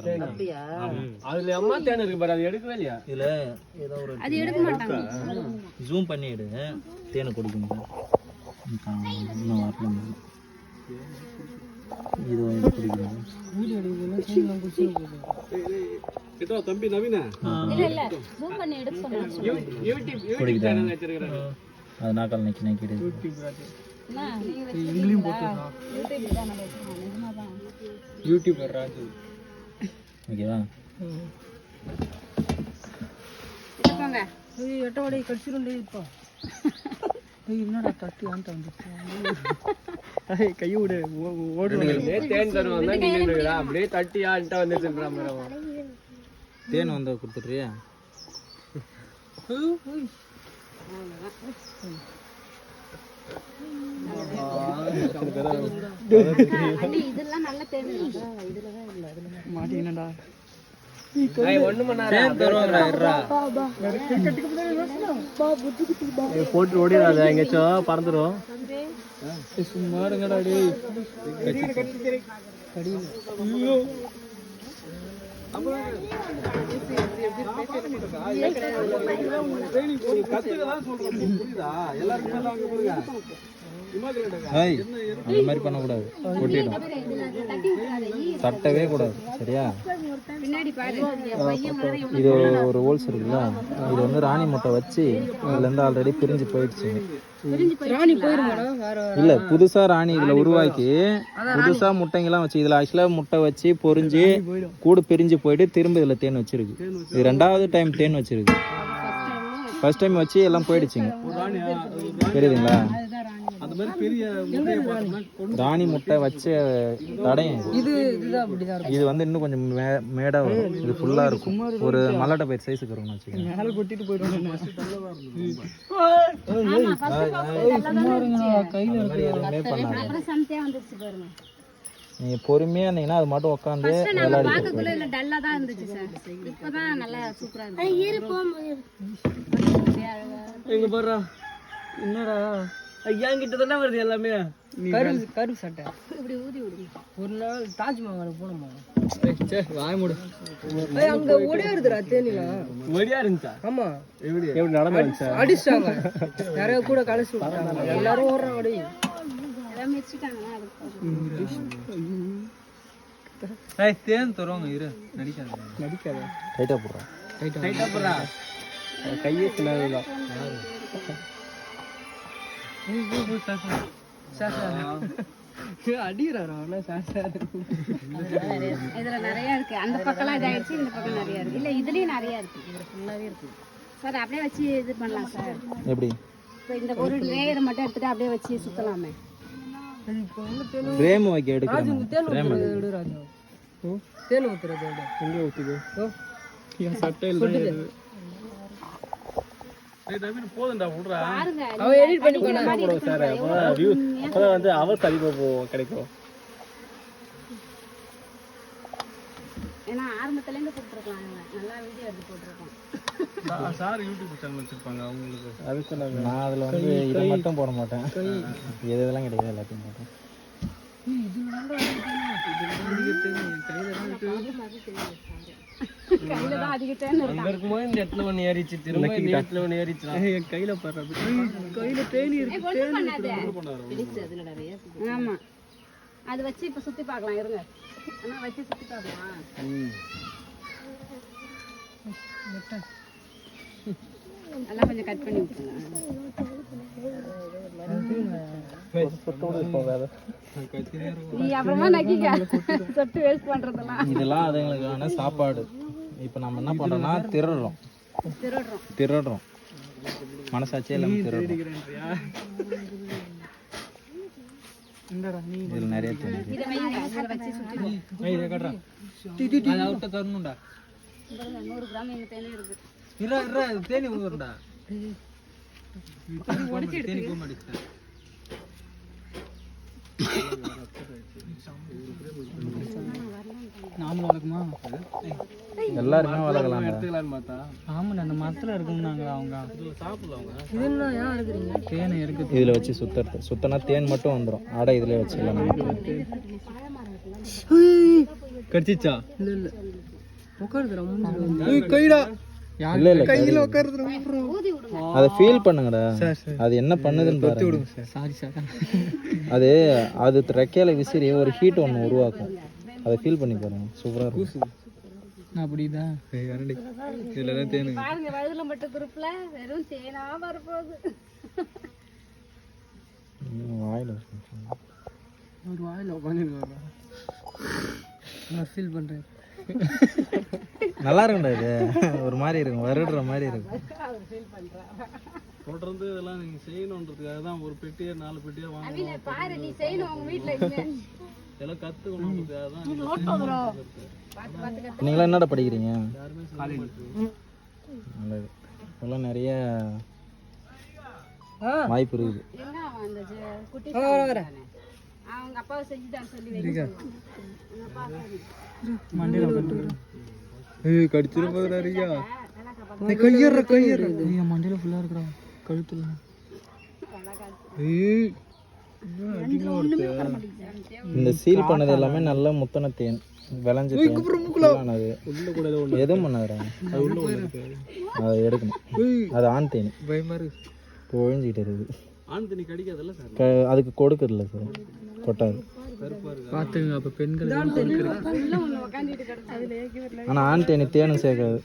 அப்படியா? அதுல அம்மா தேன் இருக்கு பாரு, அது எடுக்கவே இல்லையா? இதுல ஏதோ ஒரு அது எடுக்க மாட்டாங்க. ஜூம் பண்ணி எடு, தேனை குடிக்கணும். இன்னும் வரல. இது குடிக்கணும். தம்பி நவீனா இல்ல ஜூம் பண்ணி எடுக்க சொன்னாங்க. யூடியூப் சேனல் வச்சிருக்காரு. அது நாக்கால் நக்கி நக்கிடு. அண்ணா நீங்க இங்கிலீஷ் போட்டுறா. யூடியூப் சேனல் வச்சிருக்காங்க. நிஜமாதான். யூடியூபர் ராஜு. ஓகேவா? போங்க. ஏய் எட்டவடை கடிச்சிருண்டே இப்போ. ஏய் என்னடா தட்டி ஆண்ட வந்துச்சு. ஏய் கை விடு, ஓடுறே. தேன் தருவாங்க நீ நின்னுடா. அப்படியே தட்டி ஆண்ட வந்துச்சுன்றா மரவா. தேன் வந்தா கொடுத்துறியா? இதெல்லாம் நல்ல தேன். இதுலதான் இல்ல. அதுல மாட்டீங்கடா. ஏய் ஒண்ணு பண்ணாத. தேன் தருவாங்கடா இருடா. போட்டு ஓடிடாத, எங்கேயாச்சும் பறந்துரும். சும்மா இருங்கடா டேய். ஐயோ அந்த மாதிரி பண்ணக்கூடாது, கொட்டிடும். தட்டவே கூடாது, சரியா? இது ஒரு ஹோல்ஸ் இருக்குல்ல, இது வந்து ராணி முட்டை வச்சு இதுல இருந்து ஆல்ரெடி பிரிஞ்சு போயிடுச்சு. ராணி போயிருமாடா வேற இல்ல, புதுசா ராணி இதுல உருவாக்கி புதுசா முட்டைங்கெல்லாம் வச்சு இதுல ஆக்சுவலா முட்டை வச்சு பொரிஞ்சு கூடு பிரிஞ்சு போயிட்டு திரும்ப இதுல தேன் வச்சிருக்கு. இது 2வது டைம் தேன் வச்சிருக்கு. ஃபர்ஸ்ட் டைம் வச்சு எல்லாம் போயிடுச்சுங்க. தெரியுதுங்களா? அந்த மாதிரி பெரிய ராணி முட்டை வச்ச தடையும் இதுதான் அப்படிதான். இது வந்து இன்னும் கொஞ்சம் மேடா வரும். இது ஃபுல்லா இருக்கும். ஒரு மல்லாட்டை பயிர் சைஸுக்கு வரும்னு வச்சுக்கோங்க. மேல கொட்டிட்டு போயிடுவாங்க. கையில இருக்கு. நீங்க பொறுமையா இருந்தீங்கன்னா அது மட்டும் உட்காந்து விளையாடி எங்க போறா என்னடா ஐயா கிட்ட தானே வருது எல்லாமே. கரு சட்டை இப்படி ஊதி விடு. ஒரு நாள் தாஜ்மஹால் போனோமா? வாய மூடு. அங்க ஓடியாருதுடா தேனில. ஓடியா இருந்துச்சா? ஆமா. எப்படி நடந்து வந்துச்சா? அடிச்சாங்க. நிறைய கூட கலசி விட்டாங்க. எல்லாரும் ஓடுறாங்க டேய். எல்லாம் மிச்சிட்டாங்க. ஏய் தேன் தருவாங்க, இரு. நடிக்காத. டைட்டா போடுறா. டைட்டா போறா. கையே சின்னதுதான். அடிக்கிறாரா? இதுல நிறைய இருக்கு. அந்த பக்கம்லாம் இதாயிடுச்சு, இந்த பக்கம் நிறைய இருக்கு. இல்ல இதுலயும் நிறைய இருக்கு. இதுல ஃபுல்லாவே இருக்கு சார். அப்படியே வச்சு இது பண்ணலாம் சார். எப்படி? இப்போ இந்த ஒரு லேயரை மட்டும் எடுத்துட்டு அப்படியே வச்சு சுத்தலாமே. பிரேம் வைக்க எடுக்கணும். பிரேம் எடு ராஜா. தேன் ஊத்துறது எடு. எங்க ஊத்துது? என் சட்டை இல்ல. ஏய் நவீன் போடுடா விடுறா. பாருங்க. அவ எடிட் பண்ணி போடா சார். வியூ அப்பதான் வந்து அவர் அதிகமா கிடைக்கும். ஏன்னா ஆரம்பத்துல இருந்து போட்டுருக்கலாம். நல்லா வீடியோ எடுத்து போட்டுருக்கோம். சார் யூடியூப் சேனல் வச்சிருப்பாங்க அவங்களுக்கு. அது சொன்னாங்க. நான் அதுல வந்து இதை மட்டும் போட மாட்டேன். எதெல்லாம் கிடையாது, எல்லாத்தையும் போட்டேன். கையில தான் அதிக தேன் இருக்கு. அங்க இருக்கும்போது இந்த இடத்துல ஒண்ணு ஏறிச்சு, திரும்ப இந்த இடத்துல ஒண்ணு ஏறிச்சுடா. என் கையில பாரு. கையில தேனி இருக்கு. ஒண்ணும் பண்ணாத. பிடிச்சு அதுல நிறைய இருக்கு. ஆமா. அது வச்சு இப்ப சுத்தி பார்க்கலாம் இருங்க. அண்ணா வச்சு சுத்தி பார்க்கலாம். எல்லாம் கொஞ்சம் கட் பண்ணி விட்டுருங்க. நீ அப்புறமா நக்கிக்க. சொட்டு வேஸ்ட் பண்றதெல்லாம். இதெல்லாம் அதுங்களுக்கான சாப்பாடு. இப்ப நம்ம என்ன பண்றோம்னா திருடுறோம். மனசாட்சியே இல்லாம திருடுறோம். இதுல நிறைய தெரியுது. இதை வைங்க. அதுல வச்சு சுத்தி இதை கட்டுறா. அது அவுட்ட தரணும்டா. 100 கிராம் எங்க தேனே இருக்கு. இறா தேனி ஊதுறடா. தேனி கோம் அடிச்சா. நாமளும் வளர்க்குமா? எல்லாருமே வளர்க்கலாம். எடுத்துக்கலாம்னு பார்த்தா ஆமா, அந்த மரத்துல இருக்கும்னாங்க அவங்க. சாப்பிடலாம். இது என்ன ஏன் எடுக்கிறீங்க? தேனை இருக்கு. இதுல வச்சு சுத்தனா தேன் மட்டும் வந்துடும். ஆடை இதுல வச்சுக்கலாம். கடிச்சிச்சா இல்ல இல்ல உட்காருதுடா கைடா இல்ல இல்ல கையில உட்காருதுடா ஊதி விடுங்க. அதை ஃபீல் பண்ணுங்கடா அது என்ன பண்ணுதுன்னு பாருங்க. சாரி சார் அது அது ரெக்கையில விசிறி ஒரு ஹீட் ஒன்று உருவாக்கும். அதை ஃபீல் பண்ணி பாருங்க, சூப்பரா இருக்கும். நான் அப்படிதான் இதுல தான் தேனு பாருங்க வயதுல மட்டும் குரூப்ல வெறும் தேனா வரப்போகுது. வாயில ஒரு வாயில உட்காந்துருக்காங்க. நான் ஃபீல் பண்றேன். நல்லா இருக்கும்டா இது. ஒரு மாதிரி இருக்கும், வருடுற மாதிரி இருக்கும். தொடர்ந்து இதெல்லாம் நீங்க செய்யணுன்றதுக்காக தான் ஒரு பெட்டியா 4 பெட்டியா வாங்க அவில பாரு நீ செய்யணும் உங்க வீட்ல இனிமே. எல்லாம் கத்துக்கணுன்றதுக்காக தான் நீங்களாம் என்னடா படிக்கிறீங்க? நல்லது. இப்பெல்லாம் நிறைய வாய்ப்பு இருக்குது. என்ன அவன் அந்த குட்டி அவங்க அப்பாவை செஞ்சுட்டான்னு சொல்லி வைக்க மண்டையில உட்காந்துருக்கேன். கடிச்சிட போறாரியா மண்டையில ஃபுல்லா இருக்கிறா கழுத்துல. இந்த சீல் பண்ணது எல்லாமே நல்ல முத்தன தேன், விளைஞ்ச தேன். எதுவும் பண்ணாதுடா, அதை எடுக்கணும். அது ஆண் தேனி பயமா இருக்கு. ஒழிஞ்சிக்கிட்டு இருக்குது. ஆண் தண்ணி கடிக்காதல்ல சார், அதுக்கு கொடுக்குறதில்ல சார், கொட்டாது. பாத்துங்க அப்ப பெண்கள் ஆனால் ஆண் தேனி தேனும் சேர்க்காது,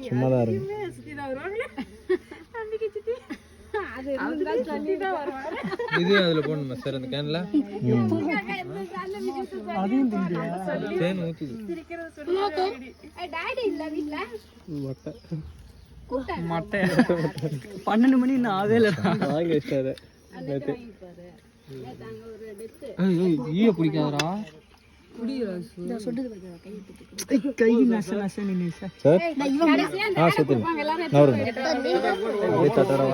சும்மா தான் இருக்கு. இது அதுல போடணுமா சார் அந்த கேன்ல? தேன் ஊத்துது. மட்டை 12 மணி நான் ஆவே இல்ல. ஈய பிடிக்காதரா கை நச நச நின்னு சார். சார் சுற்றுங்க நவருங்க, அப்படியே தட்டடா.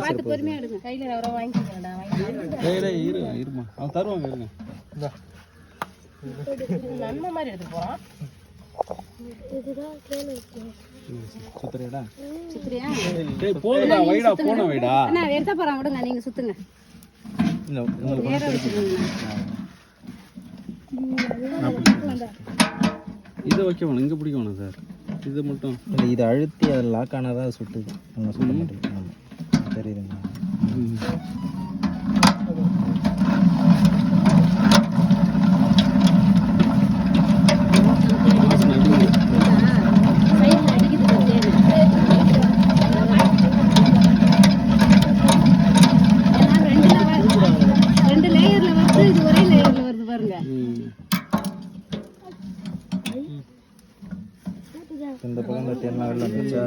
பார்த்து பொறுமையா எடுங்க. கையில எவ்வளோ வாங்கிக்கிறேன்டா, இருமா அவன் தருவாங்க, இருங்க. நன்மை மாதிரி எடுத்து போறான். சுத்துறியாடா? சுத்துறியா? போதுடா, வைடா, போன வைடா. அண்ணா எடுத்த போறான், விடுங்க, நீங்க சுத்துங்க. இந்த உங்களுக்கு நேரா வச்சுக்கோங்க. இதை வைக்க வேணும், இங்க பிடிக்க வேணும் சார். இது மட்டும் இல்லை, இதை அழுத்தி அதில் லாக் ஆனாதான் சுட்டுது. நம்ம சுத்த மாட்டேங்குது. ஆமாம், தெரியுதுங்க. ரெண்டு லேயர்ல வருது, இது ஒரே லேயர்ல வருது பாருங்க. இந்த பக்கம் இந்த தேன்லாம் வெளில வந்துச்சா,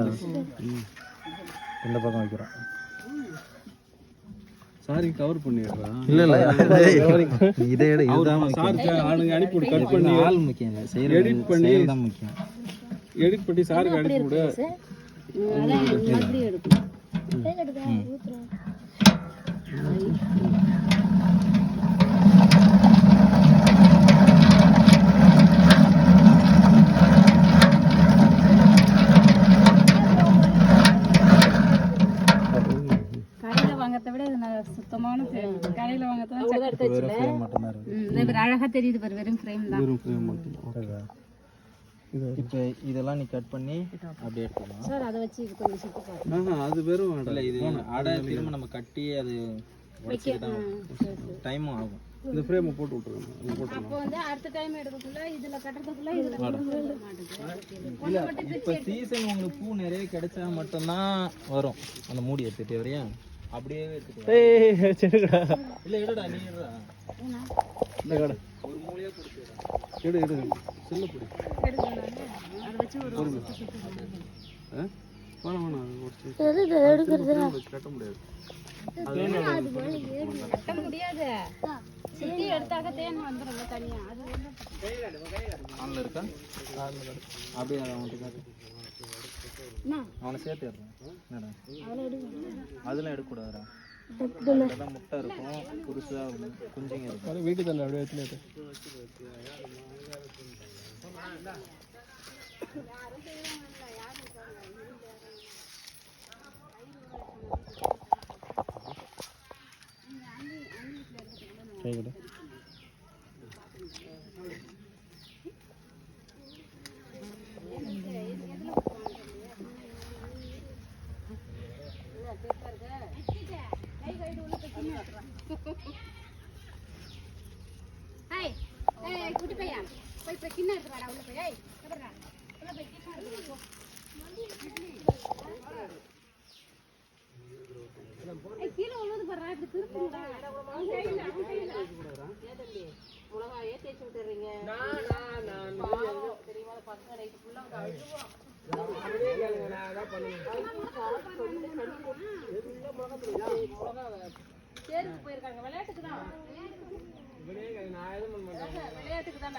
இந்த பக்கம் வைக்கிறோம். சாரி கவர் பண்ணிடுறா. இல்லை இல்லை, இதை எடு, இதுதான் சாருக்கு ஆளுங்க அனுப்பி விடு, கட் பண்ணி ஆள் முக்கியம் இல்லை, செய்யறது எடிட் பண்ணி தான் முக்கியம். எடிட் பண்ணி சாருக்கு அனுப்பி விடு. அதான் அப்படியே எடுக்கும். கடையில வாங்கறத விட இது சுத்தமான ஃப்ரேம். கடையில வாங்கறத வெறும் frame மட்டும்தான் இருக்கு. அழகா தெரியுது பாரு, வெறும் ஃப்ரேம் தான். இப்போ இதெல்லாம் நீ கட் பண்ணி அப்படியே எடுத்துக்கலாம் சார் அதை வச்சு இது கொஞ்சம் சுத்தி பாருங்க. அது வெறும் இல்லை, இது அடை திரும்ப நம்ம கட்டி அது டைமும் ஆகும். இந்த ஃப்ரேமை போட்டு விட்டுருங்க. அப்போ வந்து அடுத்த டைம் எடுக்கக்குள்ள இதுல கட்டுறதுக்குள்ள இதுல இல்லை, இப்போ சீசன் உங்களுக்கு பூ நிறைய கிடைச்சா மட்டும்தான் வரும். அந்த மூடி எடுத்துட்டு வரையா அப்படியே எடுத்துட்டு இல்லை, எடுடா, நீ எடுடா. இந்த கடை ஒரு மூலையா பிடிச்சிடா. எடு செல்ல பிடி. அதை வச்சு ஒரு வேணாம் கட்ட முடியாது. கட்ட முடியாது. சுத்தி எடுத்தாக்க தேன் வந்துடும் தனியா. அது ஆன்ல இருக்கா? அப்படியே அதை அவன்கிட்ட காட்டு. அவனை சேர்த்து எடுறேன். என்னடா அதெல்லாம் எடுக்கக்கூடாதுடா. அதெல்லாம் முட்டை இருக்கும், புதுசாக குஞ்சுங்க இருக்கும். வீட்டு தண்ணி அப்படியே எடுத்துட்டு கை கொடு. ஏய் ஏய் குட்டி பையா போய் இப்ப கிண்ண எடுத்து வாடா உள்ள போய் ஏய் கபறடா உள்ள போய் கிண்ண எடுத்து வா ஏய் கீழ உள்ளது பாறா இப்படி திருப்புடா மிளகாயே தேய்ச்சி விட்டுறீங்க தெரியுமா பக்கம் ரைட் ஃபுல்லா அழுவா தேர்வுக்கு போயிருக்காங்க விளையாட்டுக்கு தான் விளையாட்டுக்கு தான்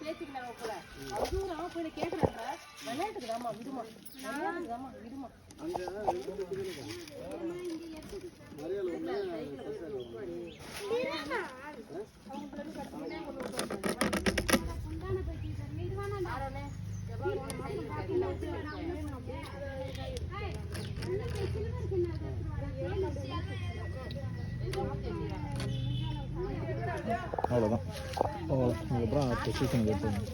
பேசிக்கலாம் போல அதுவும் போய் கேட்கறாங்க விளையாட்டுக்கு தாமா விடுமா விளையாட்டுக்கு தாமா விடுமா அவ்வளோதான். அதுக்கப்புறம் அடுத்த சீசனுக்கு எடுத்துக்கணும்.